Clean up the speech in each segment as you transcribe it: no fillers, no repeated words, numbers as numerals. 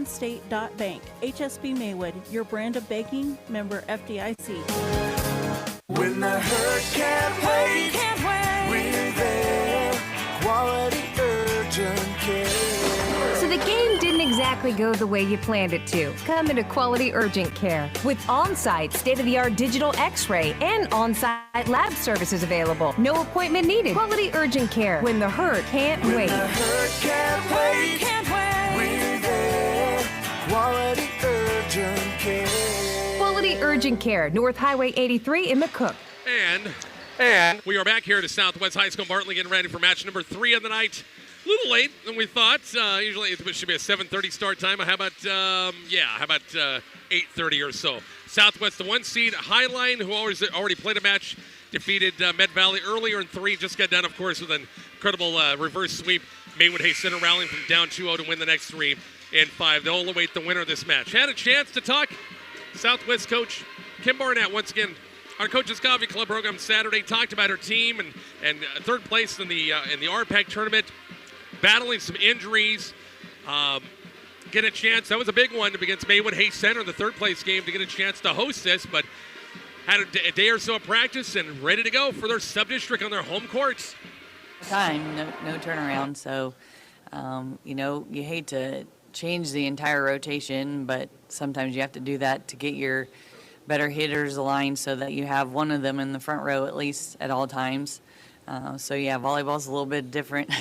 CitizensState.Bank. HSB Maywood, your brand of banking, member FDIC. When the hurt can't wait, we're there. Quality urgent care. So the game didn't exactly go the way you planned it to. Come into Quality Urgent Care with on-site state-of-the-art digital x-ray and on-site lab services available. No appointment needed. Quality Urgent Care. When the hurt can't wait. When the hurt can't wait, we're there. Quality urgent care. Quality Urgent Care, North Highway 83 in McCook. And we are back here to Southwest High School Bartlett, getting ready for match number 3 of the night. A little late than we thought. Usually it should be a 7:30 start time. How about 8:30 or so? Southwest, the 1 seed, Highline, who already played a match, defeated Med Valley earlier in 3. Just got done, of course, with an incredible reverse sweep. Maywood Hayes Center rallying from down 2-0 to win the next 3 and 5. They'll await the winner of this match. Had a chance to talk Southwest coach Kim Barnett once again. Our Coaches Coffee Club program Saturday talked about her team and third place in the RPAC tournament, battling some injuries. Get a chance. That was a big one against Maywood Hayes Center in the third place game to get a chance to host this, but had a day or so of practice and ready to go for their sub-district on their home courts. Time, no turnaround. So, you hate to change the entire rotation, but sometimes you have to do that to get your better hitters aligned so that you have one of them in the front row at least at all times. Volleyball's a little bit different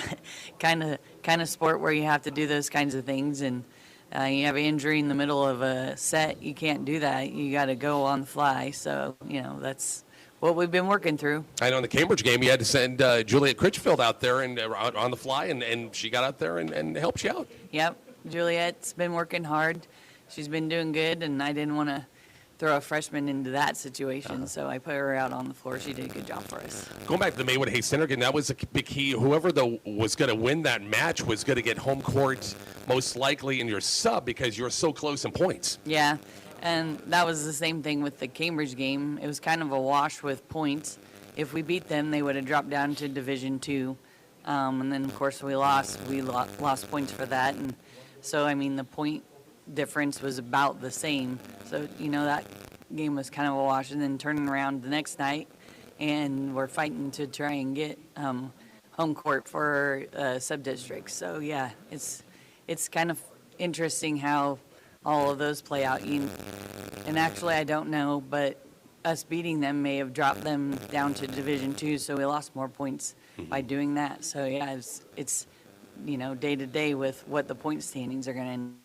kind of sport where you have to do those kinds of things, and you have an injury in the middle of a set, you can't do that. You got to go on the fly. So, that's what we've been working through. I know in the Cambridge game, you had to send Juliet Critchfield out there and on the fly, and she got out there and helped you out. Yep, Juliet's been working hard. She's been doing good, and I didn't want to throw a freshman into that situation, so I put her out on the floor. She did a good job for us. Going back to the Maywood Hayes Center game, that was a big key. Whoever was going to win that match was going to get home court most likely in your sub because you're so close in points. Yeah, and that was the same thing with the Cambridge game. It was kind of a wash with points. If we beat them, they would have dropped down to Division II. And then, of course, we lost. We lost points for that. And so, the point difference was about the same. So, that game was kind of a wash. And then turning around the next night, and we're fighting to try and get home court for sub-districts. So, yeah, it's kind of interesting how all of those play out. And actually, I don't know, but us beating them may have dropped them down to Division II, so we lost more points by doing that. So, yeah, it's day to day with what the point standings are going to end.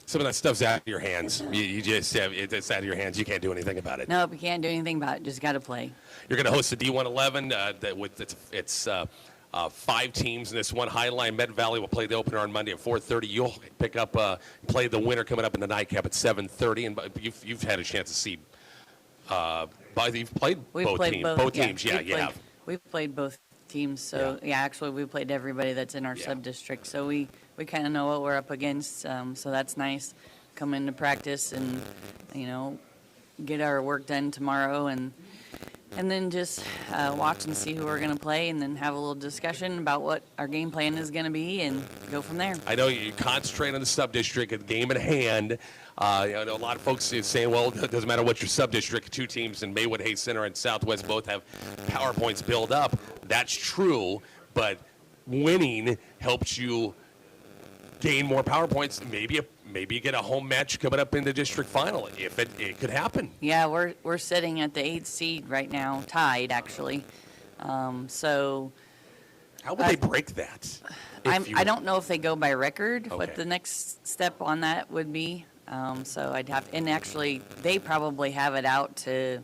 Some of that stuff's out of your hands. You just have it's out of your hands. You can't do anything about it. Nope, you can't do anything about it. Just got to play. You're going to host the D1-11 with it's 5 teams in this one. Highline Med Valley will play the opener on Monday at 4:30. You'll pick up play the winner coming up in the nightcap at 7:30. And you've had a chance to see. You've played both teams. Yeah, you have. We've played both teams. So actually we played everybody that's in our sub-district. So we kind of know what we're up against. So that's nice. Come into practice and get our work done tomorrow and then just watch and see who we're going to play and then have a little discussion about what our game plan is going to be and go from there. I know you concentrate on the sub-district, a game at hand. A lot of folks are saying, well, it doesn't matter what your sub-district, 2 teams in Maywood Hayes Center and Southwest both have PowerPoints build up. That's true, but winning helps you gain more PowerPoints. Maybe you get a home match coming up in the district final. If it could happen. Yeah, we're sitting at the 8th seed right now, tied actually. So how would they break that? I don't know if they go by record. Okay. What the next step on that would be. So I'd have, and actually they probably have it out to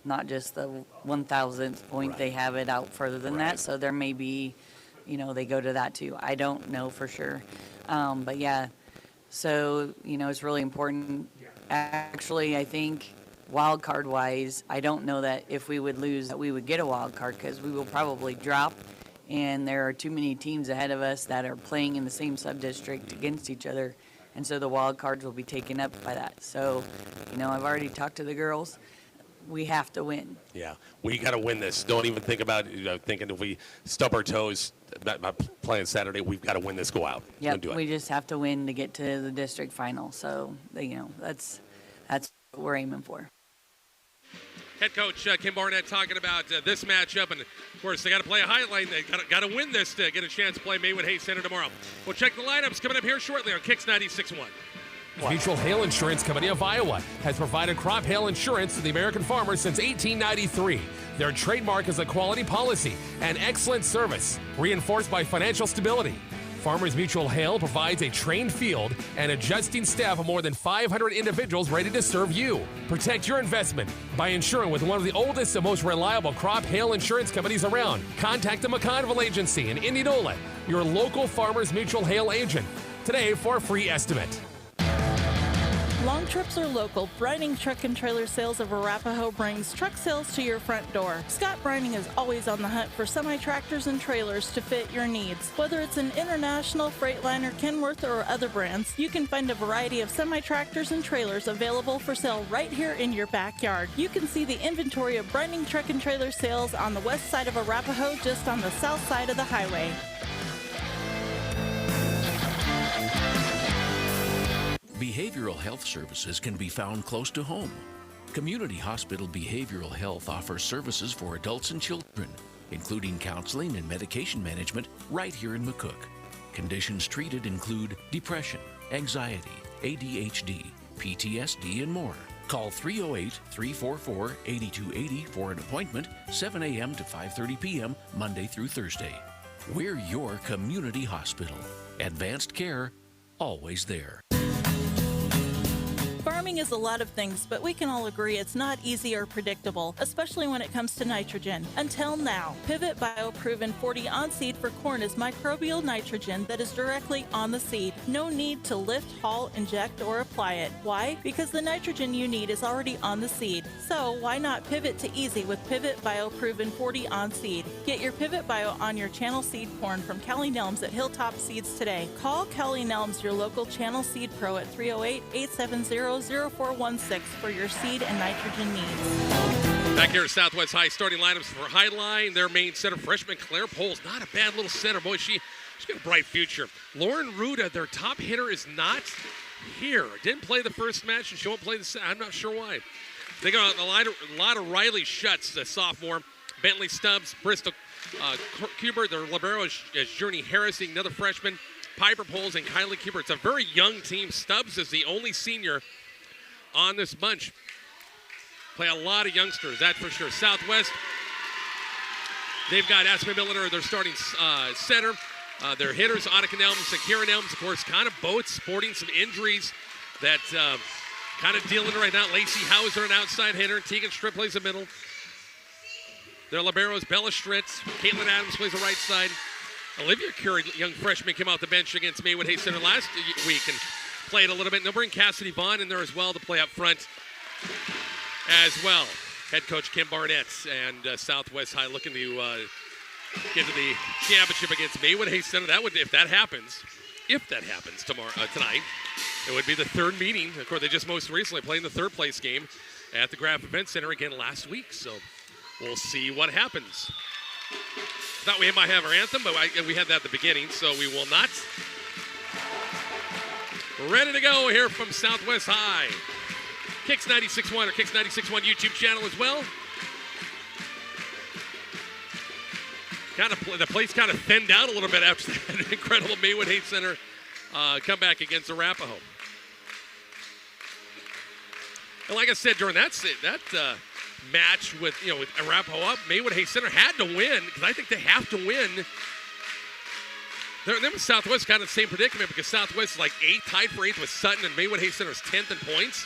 not just the 1,000th point. Right. They have it out further than that. So there may be, they go to that too. I don't know for sure. But yeah, so, it's really important. Actually, I think wild card wise, I don't know that if we would lose that we would get a wild card because we will probably drop. And there are too many teams ahead of us that are playing in the same sub-district against each other. And so the wild cards will be taken up by that. So, I've already talked to the girls. we have to win. Yeah, we got to win this. Don't even think about thinking if we stub our toes playing Saturday, we've got to win this, go out. Yep, we just have to win to get to the district final. So, that's what we're aiming for. Head coach Kim Barnett talking about this matchup, and of course they got to play a highlight. They got to win this to get a chance to play Maywood Hayes Center tomorrow. We'll check the lineups coming up here shortly on Kicks 96.1. Mutual Hail Insurance Company of Iowa has provided crop hail insurance to the American farmers since 1893. Their trademark is a quality policy and excellent service, reinforced by financial stability. Farmers Mutual Hail provides a trained field and adjusting staff of more than 500 individuals ready to serve you. Protect your investment by insuring with one of the oldest and most reliable crop hail insurance companies around. Contact the McConville Agency in Indianola, your local Farmers Mutual Hail agent, today for a free estimate. Long trips or local, Brining Truck and Trailer Sales of Arapahoe brings truck sales to your front door. Scott Brining is always on the hunt for semi-tractors and trailers to fit your needs. Whether it's an International, Freightliner, Kenworth, or other brands, you can find a variety of semi-tractors and trailers available for sale right here in your backyard. You can see the inventory of Brining Truck and Trailer Sales on the west side of Arapahoe, just on the south side of the highway. Behavioral health services can be found close to home. Community Hospital Behavioral Health offers services for adults and children, including counseling and medication management right here in McCook. Conditions treated include depression, anxiety, ADHD, PTSD, and more. Call 308-344-8280 for an appointment, 7 a.m. to 5:30 p.m. Monday through Thursday. We're your community hospital. Advanced care, always there. Farming is a lot of things, but we can all agree it's not easy or predictable, especially when it comes to nitrogen. Until now, Pivot BioProven 40 on seed for corn is microbial nitrogen that is directly on the seed. No need to lift, haul, inject, or apply it. Why? Because the nitrogen you need is already on the seed. So why not pivot to easy with Pivot BioProven 40 on seed? Get your Pivot Bio on your channel seed corn from Callie Nelms at Hilltop Seeds today. Call Callie Nelms, your local channel seed pro, at 308-870-0416 for your seed and nitrogen needs. Back here at Southwest High, starting lineups for Highline. Their main center, freshman Claire Poles. Not a bad little center. Boy, she's got a bright future. Lauren Ruda, their top hitter, is not here. Didn't play the first match, and she won't play the second. I'm not sure why. They got a lot of Riley Schutz, the sophomore. Bentley Stubbs, Bristol Kubert. Their libero is Journey Harris, another freshman. Piper Poles and Kylie Kubert. It's a very young team. Stubbs is the only senior on this bunch. Play a lot of youngsters, that's for sure. Southwest, they've got Aspen Miller, their starting center. Their hitters, Annika Nelms and Kieran Nelms, of course, kind of both sporting some injuries that kind of dealing right now. Lacey Hauser, an outside hitter. Tegan Stripp plays the middle. Their liberos, Bella Stritz. Caitlin Adams plays the right side. Olivia Curry, young freshman, came off the bench against Maywood Hayes Center last week and played a little bit. And they'll bring Cassidy Vaughn in there as well to play up front as well. Head coach Kim Barnett and Southwest High looking to get to the championship against Maywood Hayes Center. That would, if that happens tonight, it would be the third meeting. Of course, they just most recently played in the third place game at the Graf Event Center again last week. So we'll see what happens. Thought we might have our anthem, but we had that at the beginning, so we will not. We're ready to go here from Southwest High. Kicks 96.1 or Kicks 96.1 YouTube channel as well. The place kind of thinned out a little bit after that incredible Maywood Hayes Center comeback against Arapahoe. And like I said, during that match with Arapahoe up, Maywood Hayes Center had to win because I think they have to win. Them and Southwest kind of the same predicament because Southwest is like tied for 8th with Sutton, and Maywood Hayes Center is 10th in points.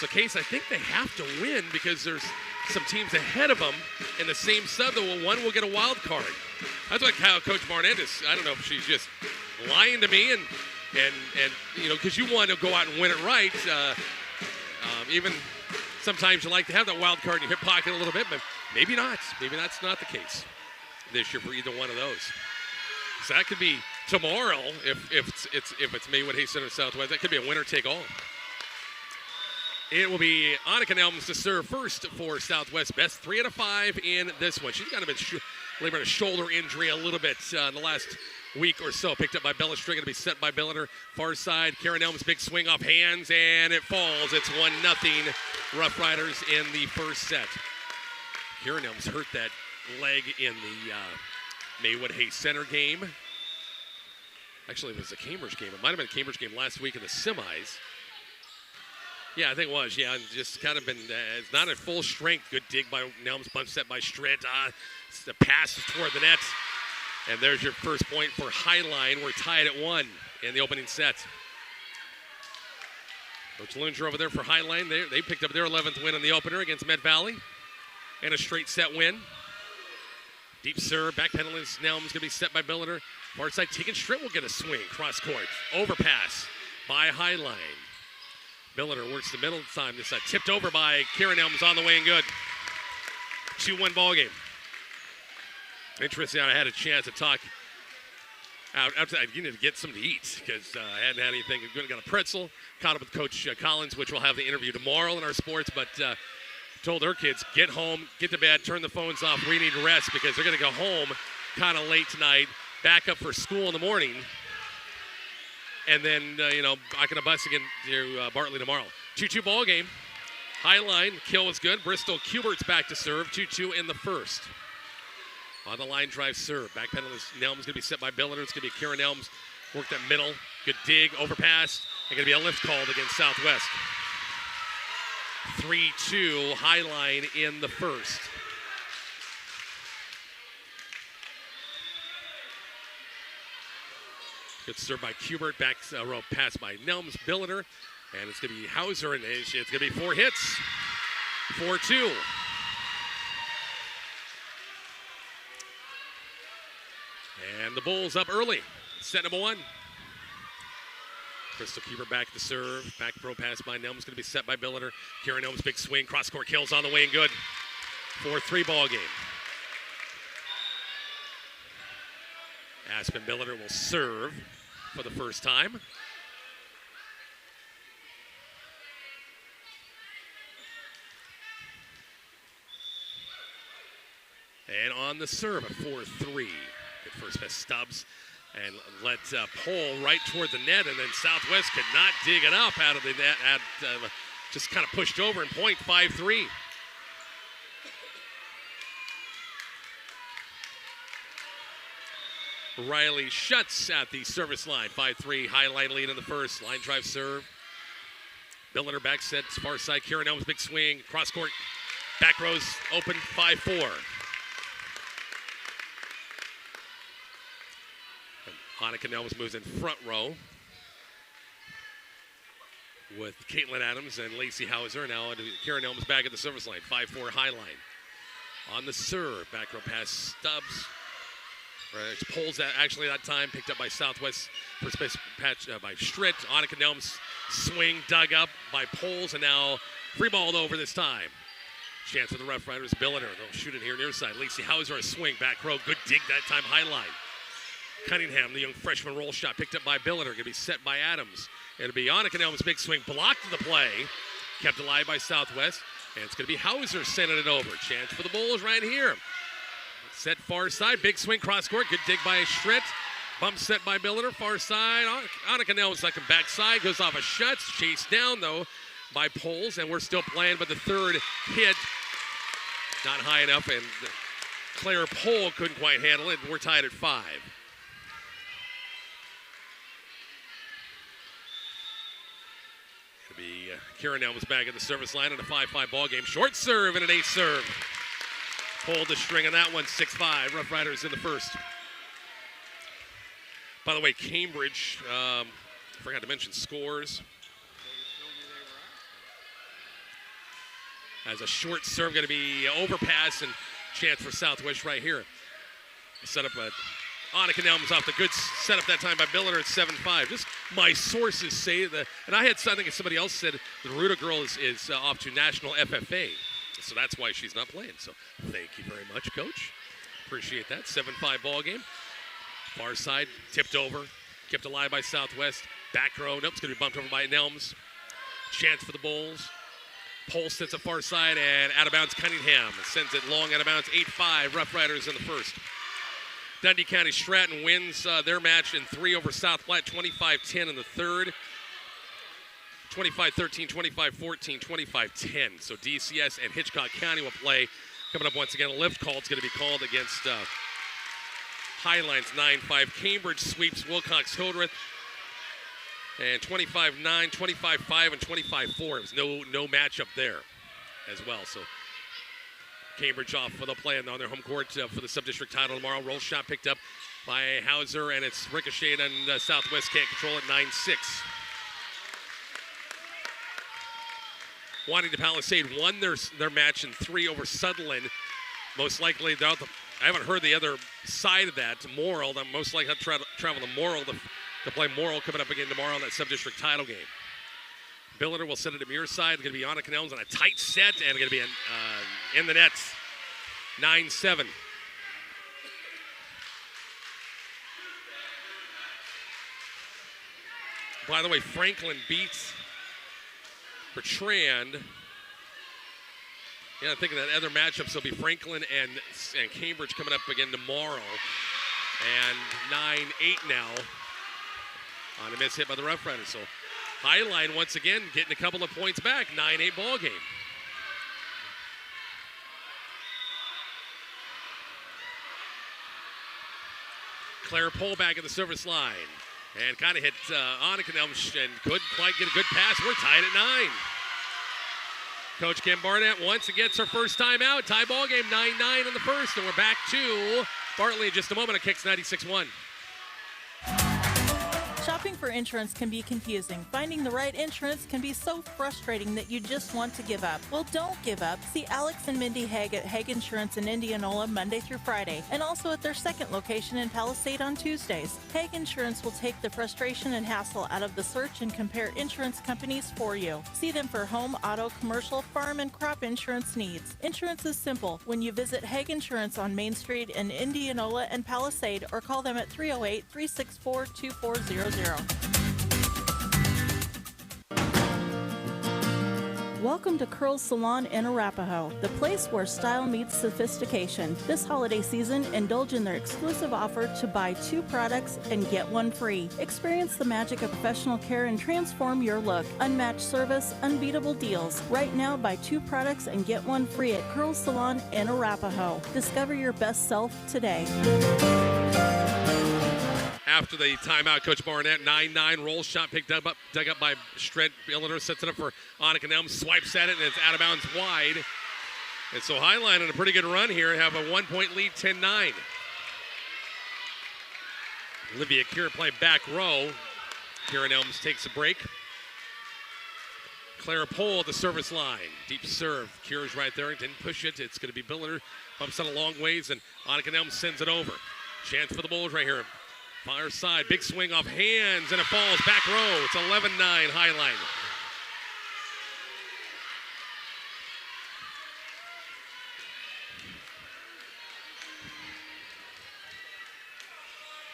So Case, I think they have to win because there's some teams ahead of them in the same sub that one will get a wild card. That's like how Coach Barnett is. I don't know if she's just lying to me and because you want to go out and win it right. Even sometimes you like to have that wild card in your hip pocket a little bit, but maybe not. Maybe that's not the case this year for either one of those. So that could be tomorrow if it's Maywood Hayes Center Southwest. That could be a winner take all. It will be Annika Nelms to serve first for Southwest. Best 3 out of 5 in this one. She's kind of been laboring a shoulder injury a little bit in the last week or so. Picked up by Bellistring, going to be set by Billiter. Far side, Karen Elms, big swing off hands, and it falls. It's 1-0 Rough Riders in the first set. Karen Elms hurt that leg in the Maywood Hayes Center game. Actually, it was a Cambridge game. It might have been a Cambridge game last week in the semis. Yeah, I think it was. Yeah, and just kind of been, it's not at full strength. Good dig by Nelms, bunch set by Stritt. The pass is toward the net. And there's your first point for Highline. We're tied at 1 in the opening set. Coach Lunger over there for Highline. They picked up their 11th win in the opener against Med Valley. And a straight set win. Deep serve, back penalty. Nelms going to be set by Billiter. Far side, Tegan Stritt will get a swing. Cross court. Overpass by Highline. Billiter works the middle time. This tipped over by Karen Elms on the way and good. 2-1 ball game. Interesting. I had a chance to talk outside. You need to get something to eat because I hadn't had anything. Got a pretzel. Caught up with Coach Collins, which we'll have the interview tomorrow in our sports. But told her kids, get home, get to bed, turn the phones off. We need rest because they're going to go home kind of late tonight. Back up for school in the morning. And then, back on a bus again to Bartley tomorrow. 2-2 ball game. Highline, kill was good. Bristol Cubert's back to serve. 2-2 in the first. On the line drive serve. Back penalty. Nelms going to be set by Billiter. It's going to be Karen Elms. Work that middle. Good dig. Overpass. And going to be a lift called against Southwest. 3-2 Highline in the first. Good serve by Kubert, back row pass by Nelms, Billiter, and it's going to be Hauser, and it's going to be 4 hits. 4-2. And the Bulls up early. Set number 1. Crystal Kubert back to serve. Back row pass by Nelms, going to be set by Billiter. Karen Nelms, big swing, cross-court kills on the way and good. 4-3 ball game. Aspen Billiter will serve for the first time. And on the serve, a 4-3. Good first pass, Stubbs. And let Pole right toward the net, and then Southwest could not dig it up out of the net. Just kind of pushed over and point 5-3. Riley Schutz at the service line. 5-3 Highline lead in the first. Line drive serve. Billiter back set, far side. Karen Elms, big swing. Cross court. Back rows open. 5-4. Hanukkah Nelms moves in front row with Caitlin Adams and Lacey Hauser. Now Karen Elms back at the service line. 5-4 Highline. On the serve. Back row pass Stubbs. Right, Poles actually that time picked up by Southwest. First base patch by Stritt. Annika Nelms swing dug up by Poles, and now free balled over this time. Chance for the Rough Riders. Billiter. They'll shoot it here near side. Lacey Hauser a swing back row. Good dig that time. Highline. Cunningham, the young freshman roll shot picked up by Billiter. Going to be set by Adams. It'll be Annika Nelms big swing blocked the play. Kept alive by Southwest, and it's going to be Hauser sending it over. Chance for the Bulls right here. Set far side, big swing, cross court, good dig by Stritt. Bump set by Billiter, far side. Annika Nelms second backside, goes off a Schutz. Chased down, though, by Poles, and we're still playing, but the third hit, not high enough, and Claire Pole couldn't quite handle it, and we're tied at 5. It'll be Karen Nelms back at the service line in a 5-5 ball game. Short serve and an 8 serve. Pulled the string on that one, 6-5. Rough Riders in the first. By the way, Cambridge, forgot to mention scores. As a short serve, going to be overpass and chance for Southwest right here. Set up Annika Nelms off the good setup that time by Billiter at 7-5. Just my sources say that, and I think somebody else said the Ruta girl is off to National FFA. So that's why she's not playing. So thank you very much, Coach. Appreciate that. 7-5 ball game. Far side, tipped over. Kept alive by Southwest. Back row. Nope, it's going to be bumped over by Nelms. Chance for the Bulls. Pole sits at far side and out of bounds. Cunningham sends it long out of bounds. 8-5 Rough Riders in the first. Dundee County Stratton wins their match in 3 over South Platte, 25-10 in the third. 25-13, 25-14, 25-10. So DCS and Hitchcock County will play. Coming up once again, a lift call is going to be called against Highlines 9-5. Cambridge sweeps Wilcox Hildreth. And 25-9, 25-5, and 25-4. It was no matchup there as well. So Cambridge off for the play on their home court for the sub-district title tomorrow. Roll shot picked up by Hauser, and it's ricocheted, and Southwest can't control it, 9-6. Wanting to Palisade won their match in 3 over Sutherland. Most likely, I haven't heard the other side of that. Morrill, I'm most likely to travel to Morrill to play Morrill coming up again tomorrow in that sub-district title game. Billiter will set it to Muir side. It's going to be Anna Canelms on a tight set, and going to be in the nets. 9-7. By the way, Franklin beats Bertrand. Yeah, I'm thinking that other matchups will be Franklin and Cambridge coming up again tomorrow. And 9-8 now on a miss hit by the Rough Riders. So Highline once again getting a couple of points back. 9-8 ball game. Claire Pohl back at the service line. And kind of hit Annika Nelms and couldn't quite get a good pass. We're tied at 9. Coach Kim Barnett once again gets her first time out. Tie ball game, 9-9 in the first. And we're back to Bartley in just a moment. It kicks 96-1. Shopping for insurance can be confusing. Finding the right insurance can be so frustrating that you just want to give up. Well, don't give up. See Alex and Mindy Haig at Haig Insurance in Indianola Monday through Friday, and also at their second location in Palisade on Tuesdays. Haig Insurance will take the frustration and hassle out of the search and compare insurance companies for you. See them for home, auto, commercial, farm, and crop insurance needs. Insurance is simple when you visit Haig Insurance on Main Street in Indianola and Palisade, or call them at 308-364-2400. Welcome to Curls Salon in Arapahoe, the place where style meets sophistication. This holiday season, indulge in their exclusive offer to buy 2 products and get 1 free. Experience the magic of professional care and transform your look. Unmatched service, unbeatable deals. Right now, buy 2 products and get 1 free at Curls Salon in Arapahoe. Discover your best self today. After the timeout, Coach Barnett, 9-9, roll shot dug up by Strett. Billiter sets it up for Annika Nelms, swipes at it, and it's out of bounds wide. And so Highline on a pretty good run here, have a 1-point lead, 10-9. Olivia Kier play back row. Kieran Elms takes a break. Clara Pohl at the service line. Deep serve. Kier's right there. Didn't push it. It's going to be Billiter. Bumps it a long ways, and Annika Nelms sends it over. Chance for the Bulls right here. Far side, big swing off hands, and it falls back row. It's 11-9 Highline.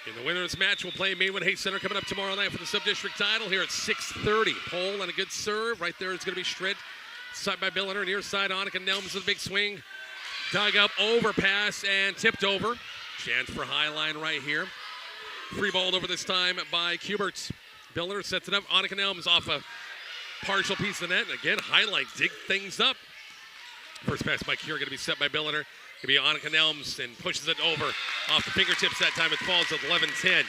In the winner's match, we'll play Maywood Hayes Center coming up tomorrow night for the sub-district title here at 6:30. Pohl and a good serve. Right there is going to be Stritt. Side by Billiter, near side, Annika Nelms with a big swing. Dug up, overpass, and tipped over. Chance for Highline right here. Free ball over this time by Kubert. Billiter sets it up. Annika Nelms off a partial piece of the net. And again, highlights, dig things up. First pass by Kier going to be set by Billiter. Going to be Annika Nelms and pushes it over off the fingertips that time. It falls at 11-10.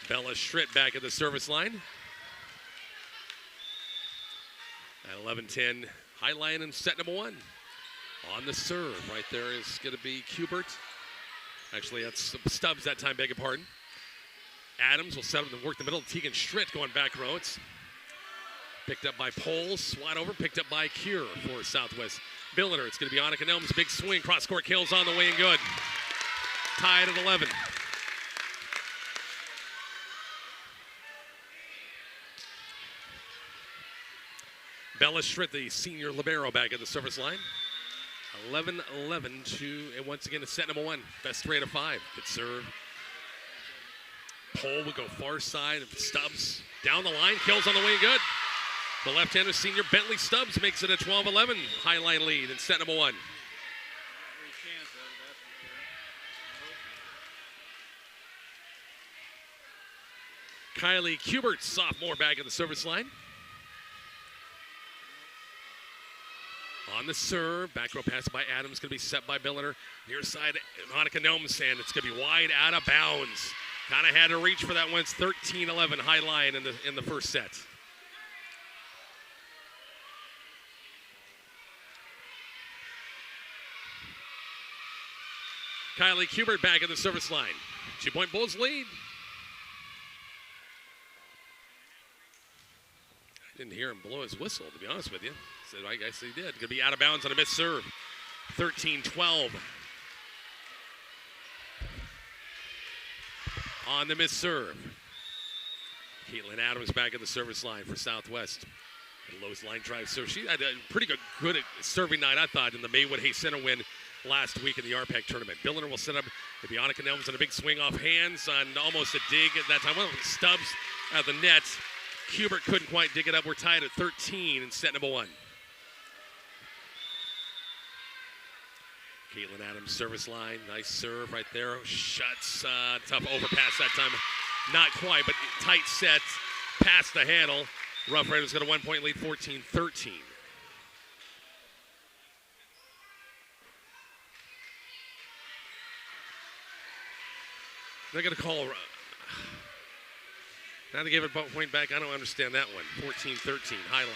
Bella Stritt back at the service line. At 11-10, Highline and set number 1. On the serve, right there is going to be Kubert. Actually, that's Stubbs that time, beg your pardon. Adams will set up and work the middle. Tegan Stritt going back row. It's picked up by Pohl, swat over, picked up by Kier for Southwest. Billiter, it's going to be Annika Nelms, big swing, cross-court kills on the way and good. Tied at 11. Bella Stritt, the senior libero, back at the service line. 11-11 to, and once again, it's set number 1. Best 3 out of 5. Good serve. Pole would go far side. Stubbs down the line, kills on the way, good. The left-hander senior Bentley Stubbs makes it a 12-11 highline lead in set number 1. Kylie Kubert, sophomore, back at the service line. On the serve, back row pass by Adams, going to be set by Billiter. Near side, Monica Gnomes, and it's going to be wide out of bounds. Kind of had to reach for that one. It's 13-11 high line in the first set. Kylie Kubert back at the service line. 2-point Bulls lead. I didn't hear him blow his whistle, to be honest with you. So I guess he did. Going to be out of bounds on a missed serve. 13-12. On the missed serve. Caitlin Adams back at the service line for Southwest. Lowe's line drive serve. She had a pretty good serving night, I thought, in the Maywood Hay Center win last week in the RPAC tournament. Billiner will set up the Bianca Nelms on a big swing off hands on almost a dig at that time. Well, Stubbs at the net. Kubert couldn't quite dig it up. We're tied at 13 in set number 1. Caitlin Adams, service line. Nice serve right there. Shuts. Tough overpass that time. Not quite, but tight set. Past the handle. Rough Riders got a 1-point lead, 14-13. They're going to call. Now they gave it a point back. I don't understand that one. 14-13, high line.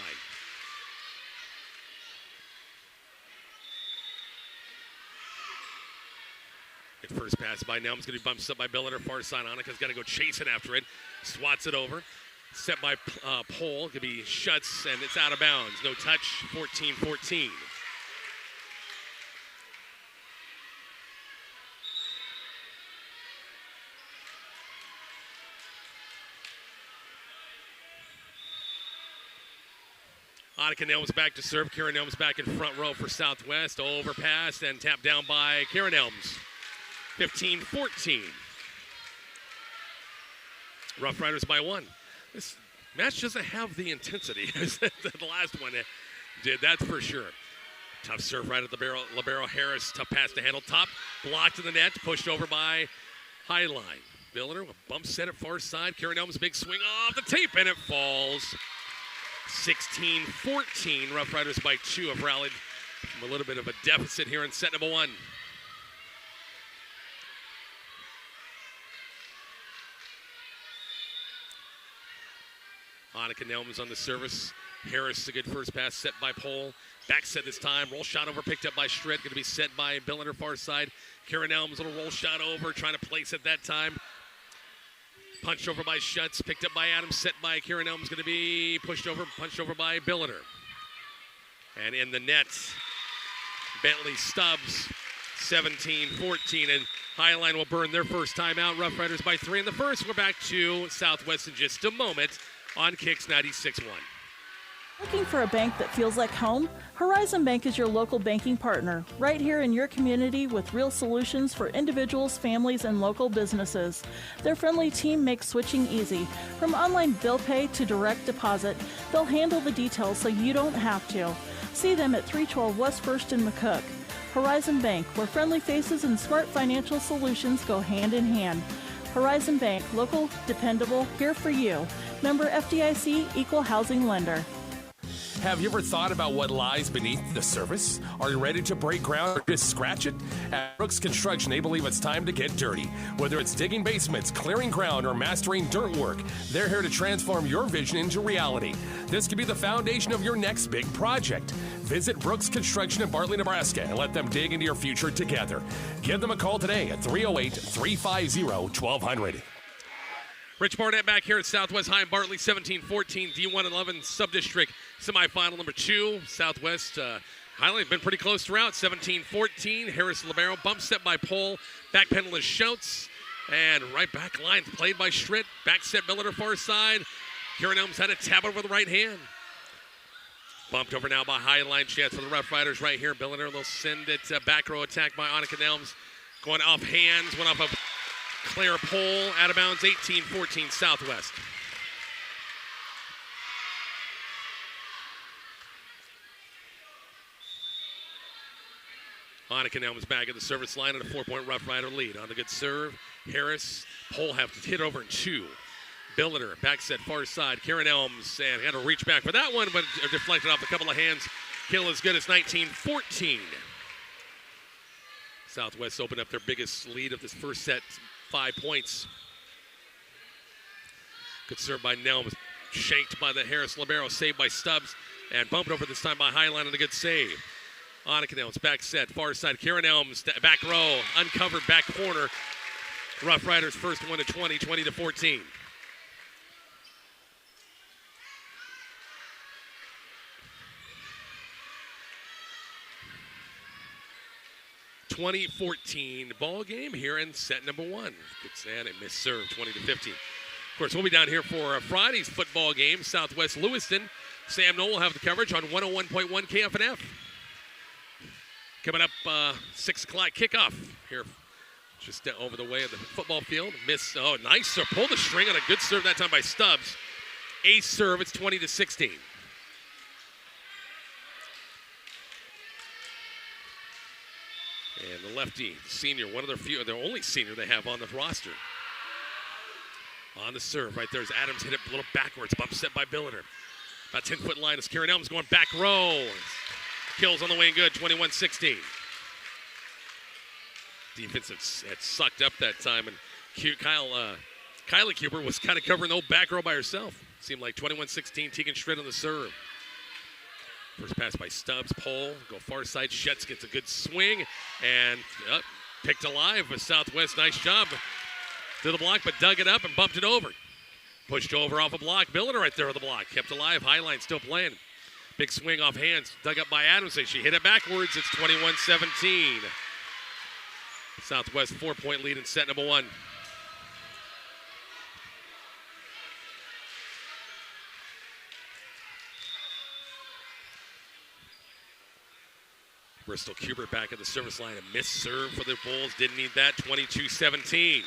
Good first pass by Nelms. Going to be bumped up by Billiter. Far side. Annika's got to go chasing after it. Swats it over. Set by Pole. Could be shuts, and it's out of bounds. No touch. 14-14. Annika Nelms back to serve. Karen Nelms back in front row for Southwest. Overpass and tapped down by Karen Nelms. 15-14. Rough Riders by 1. This match doesn't have the intensity as the last one did, that's for sure. Tough serve right at the barrel. Libero Harris, tough pass to handle. Top, blocked in the net, pushed over by Highline. Billiter, a bump set at far side. Karen Nelms, big swing off the tape, and it falls. 16-14. Rough Riders by 2 have rallied from a little bit of a deficit here in set number 1. Annika Nelms on the service. Harris, a good first pass set by Pole. Back set this time. Roll shot over, picked up by Stritt. Going to be set by Billiter, far side. Karen Nelms, little roll shot over, trying to place it that time. Punched over by Schutz, picked up by Adams, set by Karen Elms, going to be pushed over, punched over by Billiter. And in the net, Bentley Stubbs, 17-14, and Highline will burn their first timeout. Rough Riders by 3 in the first. We're back to Southwest in just a moment on Kicks 96.1. Looking for a bank that feels like home? Horizon Bank is your local banking partner, right here in your community with real solutions for individuals, families, and local businesses. Their friendly team makes switching easy. From online bill pay to direct deposit, they'll handle the details so you don't have to. See them at 312 West 1st in McCook. Horizon Bank, where friendly faces and smart financial solutions go hand in hand. Horizon Bank, local, dependable, here for you. Member FDIC, equal housing lender. Have you ever thought about what lies beneath the surface? Are you ready to break ground or just scratch it? At Brooks Construction, they believe it's time to get dirty. Whether it's digging basements, clearing ground, or mastering dirt work, they're here to transform your vision into reality. This could be the foundation of your next big project. Visit Brooks Construction in Bartley, Nebraska, and let them dig into your future together. Give them a call today at 308-350-1200. Rich Barnett back here at Southwest High in Bartley, 17-14, D1-11 Sub-District Semifinal number 2. Southwest Highland have been pretty close throughout, 17-14. Harris Libero, bump set by Pole, back pendulous Schultz, and right back line played by Stritt. Back set Billiter far side. Karen Elms had a tap over the right hand. Bumped over now by Highline, chance for the Rough Riders right here. Billiter, they'll send it back row attack by Annika Elms. Going off hands, went off of Claire Pole out of bounds, 18-14 Southwest. Hanukkah now is back at the service line and a 4-point Rough Rider lead. On the good serve, Harris. Pole have to hit over in 2. Billiter, back set, far side. Karen Elms, and had to reach back for that one, but deflected off a couple of hands. Kill as good as 19-14. Southwest opened up their biggest lead of this first set, 5 points. Good serve by Nelms, shanked by the Harris libero, saved by Stubbs, and bumped over this time by Highline and a good save. Annika Nelms, back set, far side. Karen Elms, back row, uncovered back corner. Rough Riders first one to 20, 20-14. Ball game here in set number 1. Good stand and miss serve, 20-15. Of course, we'll be down here for Friday's football game, Southwest Lewiston. Sam Knoll will have the coverage on 101.1 KFNF. Coming up, 6 o'clock kickoff here, just over the way of the football field. Miss, nice serve. Pull the string on a good serve that time by Stubbs. Ace serve, it's 20-16. And the lefty, senior, one of their only senior they have on the roster. On the serve, right there is Adams, hit it a little backwards, bump set by Billiter. About 10-foot line is Karen Elms going back row. Kills on the way and good, 21-16. Defense had sucked up that time, and Kylie Kuber was kind of covering the old back row by herself. Seemed like 21-16, Tegan straight on the serve. First pass by Stubbs, Pole, go far side. Schetz gets a good swing and picked alive with Southwest. Nice job to the block, but dug it up and bumped it over. Pushed over off a block. Billiter right there on the block. Kept alive. Highline still playing. Big swing off hands. Dug up by Adams. She hit it backwards. It's 21-17. Southwest 4-point lead in set number 1. Bristol Kubert back at the service line. A missed serve for the Bulls. Didn't need that. 22-17.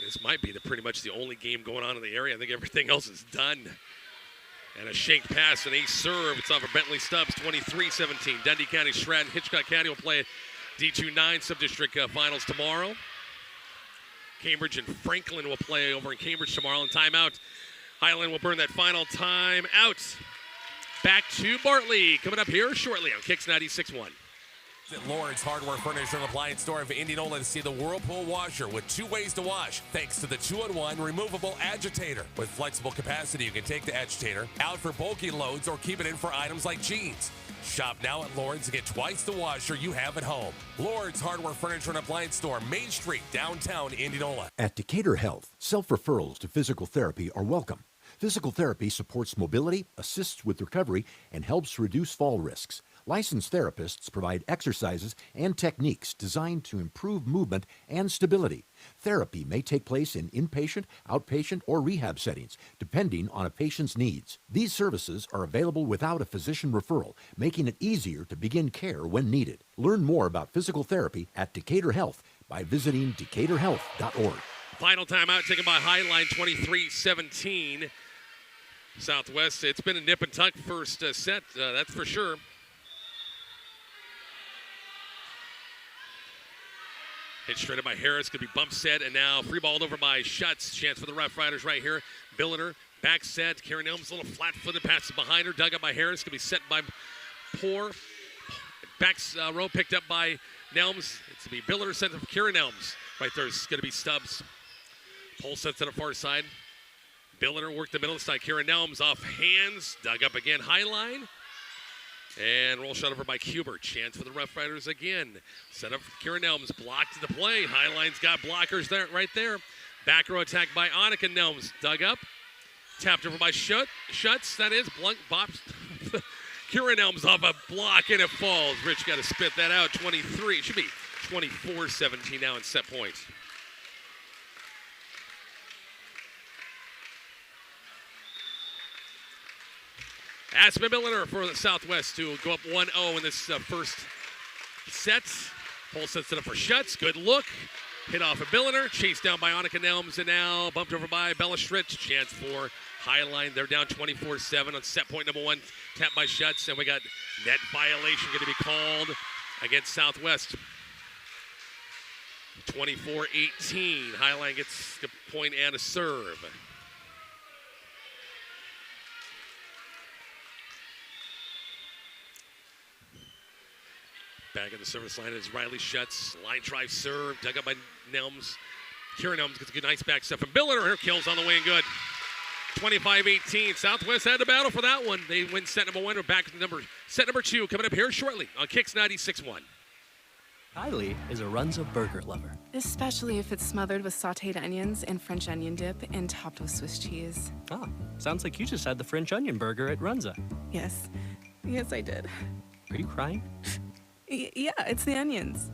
This might be pretty much the only game going on in the area. I think everything else is done. And a shanked pass, an ace serve. It's off of Bentley Stubbs, 23-17. Dundee County, Stratton, Hitchcock County will play D2-9 sub-district finals tomorrow. Cambridge and Franklin will play over in Cambridge tomorrow. And timeout. Highland will burn that final time out. Back to Bartley. Coming up here shortly on Kicks 96.1. At Lawrence Hardware Furniture and Appliance Store of Indianola to see the Whirlpool washer with 2 ways to wash, thanks to the 2-in-1 removable agitator. With flexible capacity, you can take the agitator out for bulky loads or keep it in for items like jeans. Shop now at Lawrence and get twice the washer you have at home. Lawrence Hardware Furniture and Appliance Store, Main Street, downtown Indianola. At Decatur Health, self-referrals to physical therapy are welcome. Physical therapy supports mobility, assists with recovery, and helps reduce fall risks. Licensed therapists provide exercises and techniques designed to improve movement and stability. Therapy may take place in inpatient, outpatient, or rehab settings, depending on a patient's needs. These services are available without a physician referral, making it easier to begin care when needed. Learn more about physical therapy at Decatur Health by visiting decaturhealth.org. Final timeout taken by Highline, 23-17. Southwest, it's been a nip and tuck first set, that's for sure. Hit straight up by Harris, could be bump set, and now free balled over by Schutz. Chance for the Rough Riders right here. Billiter, back set. Karen Elms, a little flat-footed passes behind her. Dug up by Harris, could be set by Poor. Back row picked up by Nelms. It's to be Billiter, sent to Karen Elms. Right there is going to be Stubbs. Pole sets to the far side. Billiter worked the middle of the side. Karen Elms off hands. Dug up again. High line. And roll shot over by Kubert. Chance for the Rough Riders again. Set up for Karen Elms. Blocked the play. Highline's got blockers there, right there. Back row attack by Annika Nelms. Dug up. Tapped over by Schutz. That is. Blunt bops. Karen Elms off a block and it falls. Rich got to spit that out. 23. It should be 24-17 now in set points. Aspen Milliner for the Southwest to go up 1-0 in this first set. Pole sets it up for Schutz. Good look. Hit off of Milliner. Chased down by Annika Nelms, and now bumped over by Bella Stritch. Chance for Highline. They're down 24-7 on set point number 1. Tapped by Schutz, and we got net violation going to be called against Southwest. 24-18. Highline gets the point and a serve. Back in the service line is Riley Schutz. Line drive serve, dug up by Nelms. Kieran Nelms gets a good nice back step from Billiter. Her kills on the way and good. 25-18. Southwest had to battle for that one. They win set number 1. We're back to set number 2 coming up here shortly on Kicks 96.1. Kylie is a Runza burger lover. Especially if it's smothered with sauteed onions and French onion dip and topped with Swiss cheese. Ah, sounds like you just had the French onion burger at Runza. Yes. Yes, I did. Are you crying? Yeah, it's the onions.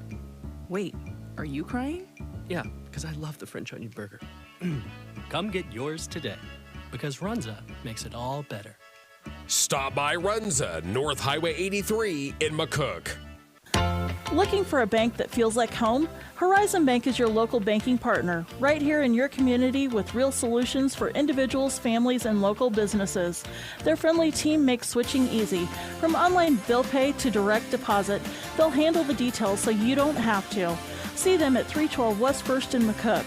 Wait, are you crying? Yeah, because I love the French onion burger. Come get yours today, because Runza makes it all better. Stop by Runza, North Highway 83 in McCook. Looking for a bank that feels like home? Horizon Bank is your local banking partner, right here in your community with real solutions for individuals, families, and local businesses. Their friendly team makes switching easy. From online bill pay to direct deposit, they'll handle the details so you don't have to. See them at 312 West 1st in McCook.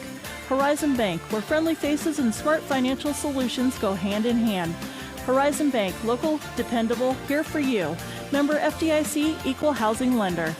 Horizon Bank, where friendly faces and smart financial solutions go hand in hand. Horizon Bank, local, dependable, here for you. Member FDIC, Equal Housing Lender.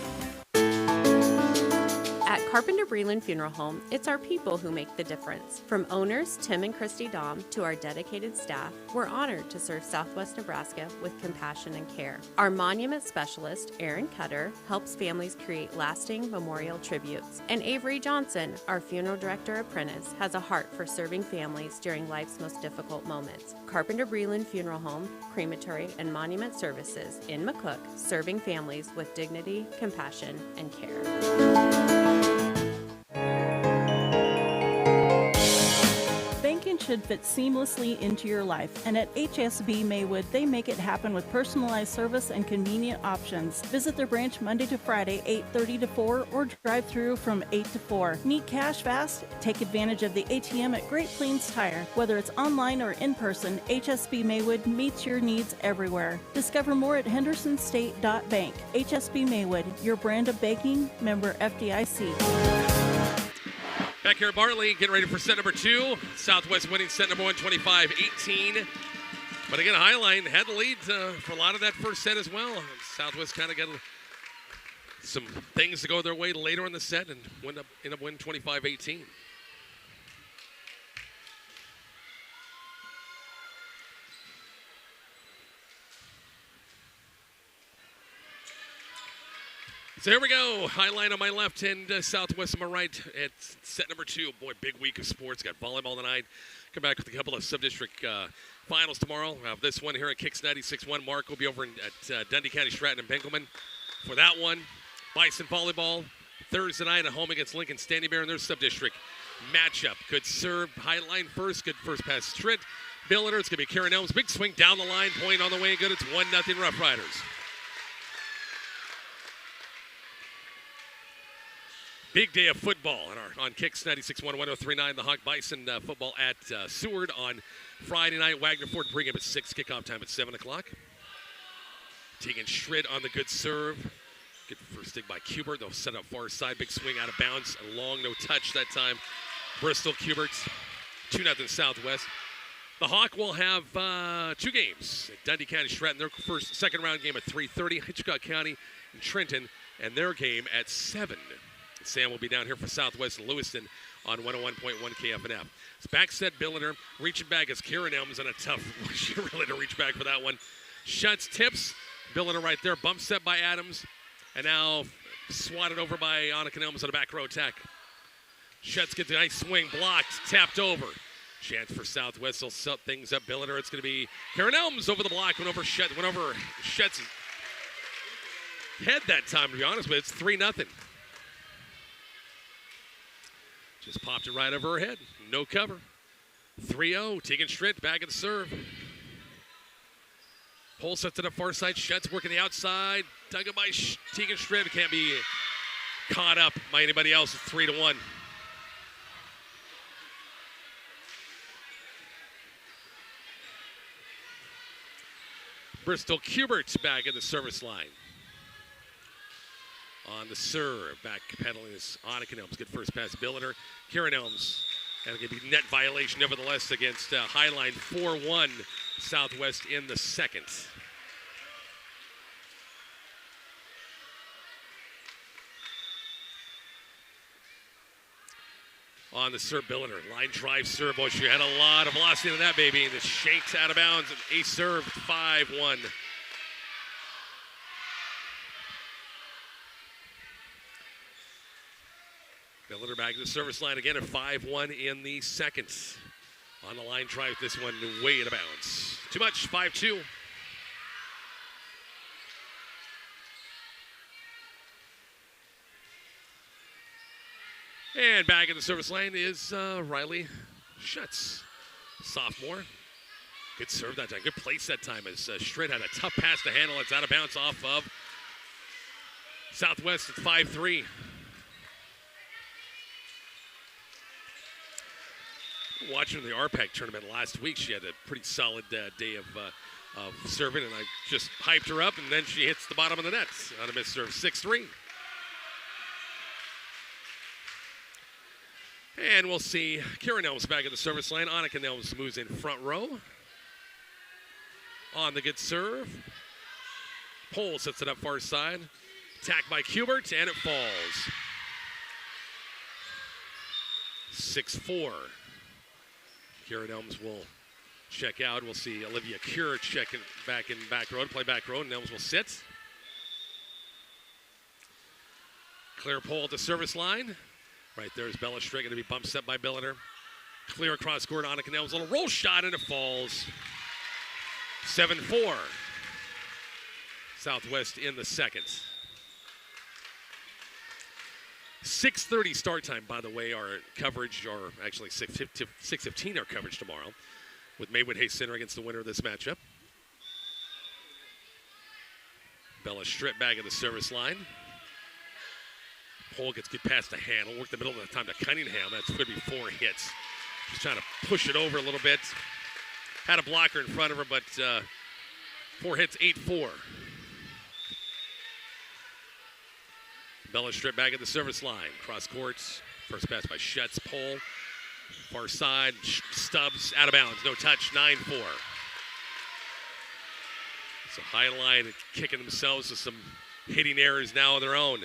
At Carpenter Breland Funeral Home, it's our people who make the difference. From owners Tim and Christy Dom to our dedicated staff, we're honored to serve Southwest Nebraska with compassion and care. Our monument specialist, Aaron Cutter, helps families create lasting memorial tributes. And Avery Johnson, our funeral director apprentice, has a heart for serving families during life's most difficult moments. Carpenter Breland Funeral Home, crematory, and monument services in McCook, serving families with dignity, compassion, and care. Banking should fit seamlessly into your life, and at HSB Maywood, they make it happen with personalized service and convenient options. Visit their branch Monday to Friday, 8:30 to 4, or drive through from 8 to 4. Need cash fast? Take advantage of the ATM at Great Plains Tire. Whether it's online or in person, HSB Maywood meets your needs everywhere. Discover more at hendersonstate.bank. HSB Maywood, your brand of banking, member FDIC. Back here at Bartley, getting ready for set number 2. Southwest winning set number 1, 25-18. But again, Highline had the lead for a lot of that first set as well. Southwest kind of got some things to go their way later in the set and end up winning 25-18. So here we go. Highline on my left and Southwest on my right at set number 2. Boy, big week of sports. Got volleyball tonight. Come back with a couple of sub-district finals tomorrow. We'll have this one here at Kicks 96.1. Mark will be over at Dundee County, Stratton, and Benkelman for that one. Bison volleyball Thursday night at home against Lincoln Standing Bear in their sub-district matchup. Good serve. Highline first. Good first pass. Stritt. Billiter. It's going to be Karen Elms. Big swing down the line. Point on the way. Good. It's 1-0 Rough Riders. Big day of football on Kicks 96.1, 103.9. The Hawk Bison football at Seward on Friday night. Wagner Ford pregame at 6, kickoff time at 7 o'clock. Tegan Schritt on the good serve. Good first dig by Kubert. They'll set up far side. Big swing out of bounds. A long no touch that time. Bristol Kubert, 2-0 Southwest. The Hawk will have 2 games at Dundee County, Stratton. Their second round game at 3:30. Hitchcock County and Trenton, and their game at 7. Sam will be down here for Southwest Lewiston on 101.1 KFNF. It's back set Billiter, reaching back as Kieran Elms on a tough, she really to reach back for that one. Schutz tips, Billiter right there, bump set by Adams, and now swatted over by Annika Elms on a back row attack. Schutz gets a nice swing, blocked, tapped over. Chance for Southwest, will set things up. Billiter, it's going to be Karen Elms over the block, went over Schutz's head that time, to be honest with you. It's 3-0. Just popped it right over her head. No cover. 3-0. Tegan Stritt back at the serve. Pole sets it up far side. Shetz working the outside. Dug by Tegan Stritt. Can't be caught up by anybody else. It's 3-1. Bristol Kubert back at the service line. On the serve, back pedaling is Annika Elms. Good first pass, Billiter. Kieran Elms. And going to be net violation nevertheless against Highline 4-1 Southwest in the second. On the serve, Billiter. Line drive serve. Oh, she had a lot of velocity in that baby. And the shanked out of bounds. And ace serve, 5-1. Billiter back to the service line again at 5-1 in the second. On the line drive, this one way out of bounds. Too much, 5-2. And back in the service lane is Riley Schutz, sophomore. Good serve that time. Good place that time as Stritt had a tough pass to handle. It's out of bounds off of Southwest at 5-3. Watching the RPAC tournament last week, she had a pretty solid day of serving, and I just hyped her up, and then she hits the bottom of the net on a missed serve, 6-3. And we'll see Kieran Elms back at the service line. Annika Elms moves in front row. On the good serve. Pole sets it up far side. Attack by Kubert, and it falls. 6-4. Kieran Elms will check out. We'll see Olivia Cure checking back in back row to play back row, and Elms will sit. Clear pole at the service line. Right there is Bella Stritt, going to be bump set by Billiter. Clear across court, Annika Elms, little roll shot, and it falls. 7-4. Southwest in the second. 6:30 start time, by the way, our coverage, or actually 6:15 our coverage tomorrow, with Maywood Hayes Center against the winner of this matchup. Bella Stritt back at the service line. Pole gets good past the handle, work the middle of the time to Cunningham. That's going to be 4 hits. She's trying to push it over a little bit. Had a blocker in front of her, but 4 hits, 8-4. Bella Stritt back at the service line. Cross courts. First pass by Schutz. Pole. Far side. Stubbs out of bounds. No touch. 9-4. So Highline kicking themselves with some hitting errors now of their own.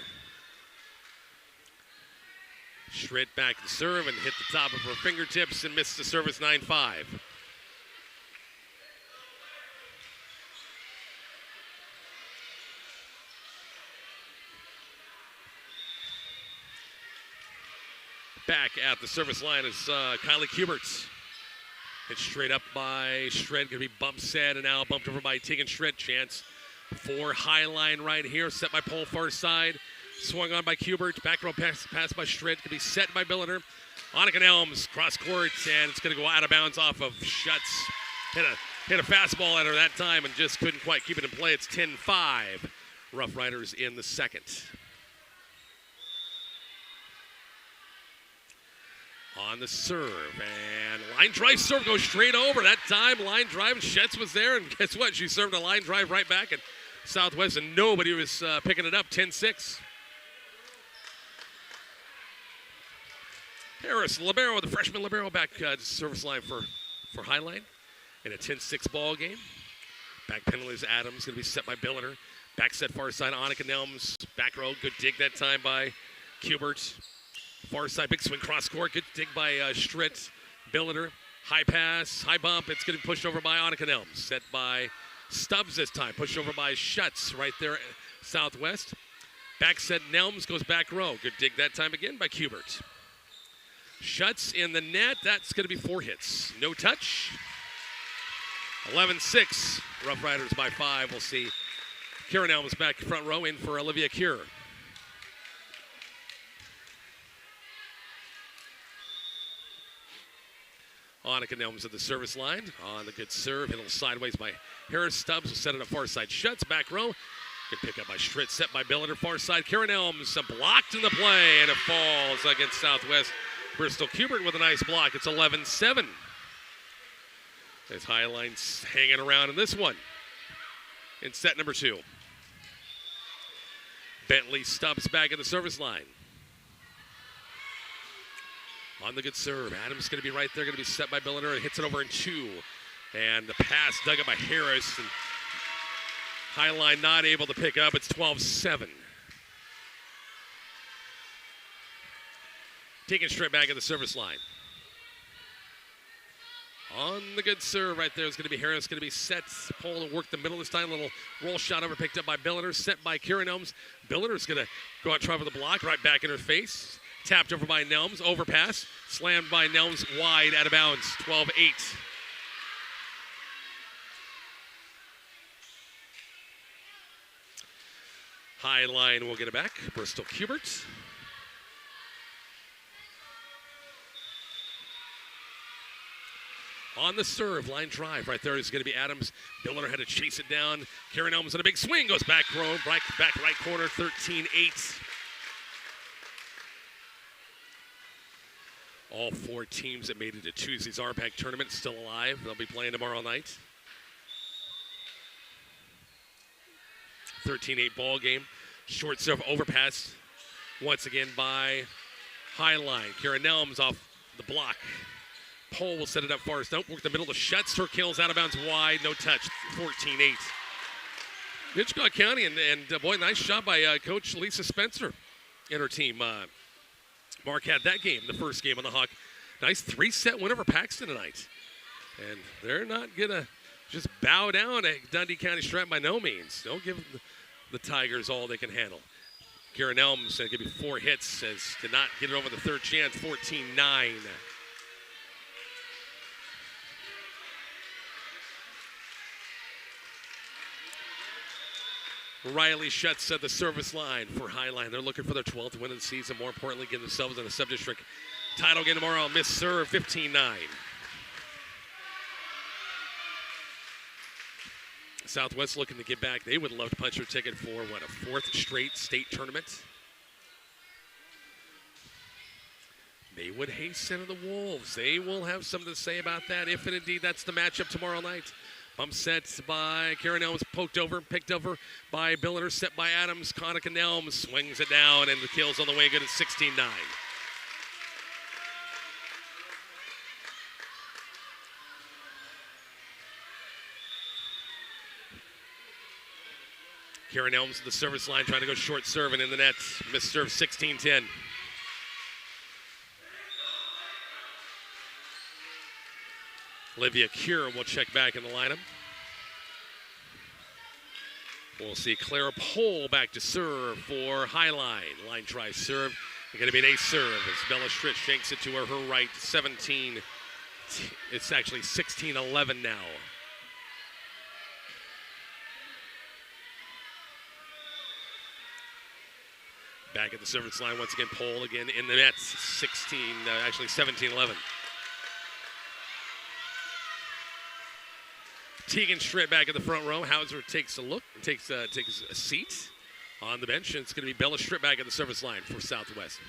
Stritt back to serve and hit the top of her fingertips and missed the service 9-5. Back at the service line is Kylie Kubert. Hit straight up by Stritt. Going to be bump set and now bumped over by Tegan Stritt. Chance for Highline right here. Set by Pole far side. Swung on by Kubert. Back row pass by Stritt. Going to be set by Billiter. Annika Elms cross court, and it's going to go out of bounds off of Schutz. Hit a fastball at her that time and just couldn't quite keep it in play. It's 10-5. Rough Riders in the second. On the serve, and line drive serve goes straight over. That time, line drive, and Schutz was there, and guess what? She served a line drive right back at Southwest, and nobody was picking it up, 10-6. Harris, libero, the freshman libero, back to service line for Highline in a 10-6 ball game. Back penalties, Adams, going to be set by Billiter. Back set far side, Annika Elms, back row, good dig that time by Kubert. Far side, big swing, cross court, good dig by Stritt. Billiter, high pass, high bump. It's going to be pushed over by Annika Elms. Set by Stubbs this time, pushed over by Schutz right there, Southwest. Back set, Nelms goes back row. Good dig that time again by Kubert. Schutz in the net. That's going to be 4 hits. No touch. 11-6. Rough Riders by 5. We'll see Kieran Elms back front row in for Olivia Cure. Annika Nelms at the service line. On the good serve, hit a little sideways by Harris. Stubbs will set it up far side. Shuts, back row. Good pick up by Schritt, set by Billiter. Far side, Karen Elms blocked in the play, and it falls against Southwest. Bristol Kubert with a nice block. It's 11-7. There's Highline's hanging around in this one. In set number 2. Bentley Stubbs back at the service line. On the good serve. Adams going to be right there, going to be set by Billiter, and hits it over in 2. And the pass dug up by Harris. And Highline not able to pick up. It's 12-7. Taking straight back at the service line. On the good serve right there is going to be Harris, going to be set. Pole to work the middle this time. Little roll shot over picked up by Billiter, set by Kieran Elms. Billiter's going to go out and try for the block, right back in her face. Tapped over by Nelms, overpass. Slammed by Nelms, wide, out of bounds, 12-8. Highline will get it back. Bristol Kubert. On the serve, line drive. Right there is going to be Adams. Billiter had to chase it down. Karen Elms on a big swing. Goes back row, back right corner, 13-8. All 4 teams that made it to Tuesday's RPAC tournament still alive. They'll be playing tomorrow night. 13-8 ball game. Short serve overpass once again by Highline. Karen Elms off the block. Pole will set it up far. Don't work the middle. The Shuts her kills out of bounds wide. No touch. 14-8. Hitchcock County and boy, nice job by Coach Lisa Spencer and her team. Mark had that game, the first game on the Hawk. Nice 3-set win over Paxton tonight. And they're not going to just bow down at Dundee County Stratton by no means. Don't give the Tigers all they can handle. Karen Elms give you 4 hits as did not get it over the third chance. 14-9. Riley Shuts at the service line for Highline. They're looking for their 12th win of the season. More importantly, getting themselves in the sub-district title game tomorrow. Miss serve, 15-9. Southwest looking to get back. They would love to punch their ticket for, what, a 4th straight state tournament? Maywood Hayes of the Wolves. They will have something to say about that if and indeed that's the matchup tomorrow night. Bump set by Karen Elms, poked over, picked over by Billiter, set by Adams. Conica Nelms swings it down, and the kill's on the way, good at 16-9. Karen Elms at the service line trying to go short serve and in the net. Missed serve, 16-10. Olivia Cure will check back in the lineup. We'll see Clara Pole back to serve for Highline. Line try serve. It's going to be an ace serve as Bella Schritt shanks it to her right. 17. It's actually 16-11 now. Back at the service line once again. Pole again in the net. 17-11. Tegan Schritt back at the front row. Hauser takes a look, takes a seat on the bench, and it's going to be Bella Schritt back at the service line for Southwest.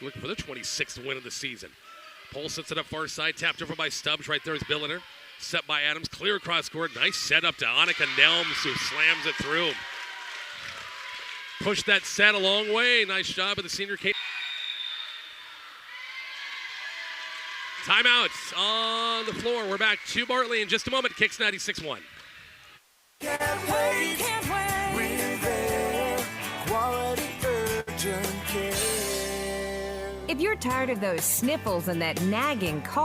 Looking for their 26th win of the season. Pole sets it up far side, tapped over by Stubbs. Right there is Billiter. Set by Adams, clear across court. Nice setup to Annika Nelms, who slams it through. Pushed that set a long way. Nice job of the senior Kate. Timeout on the floor. We're back to Bartley in just a moment. Kicks 96-1. Can't wait. We're there. Quality urgent care. If you're tired of those sniffles and that nagging cough,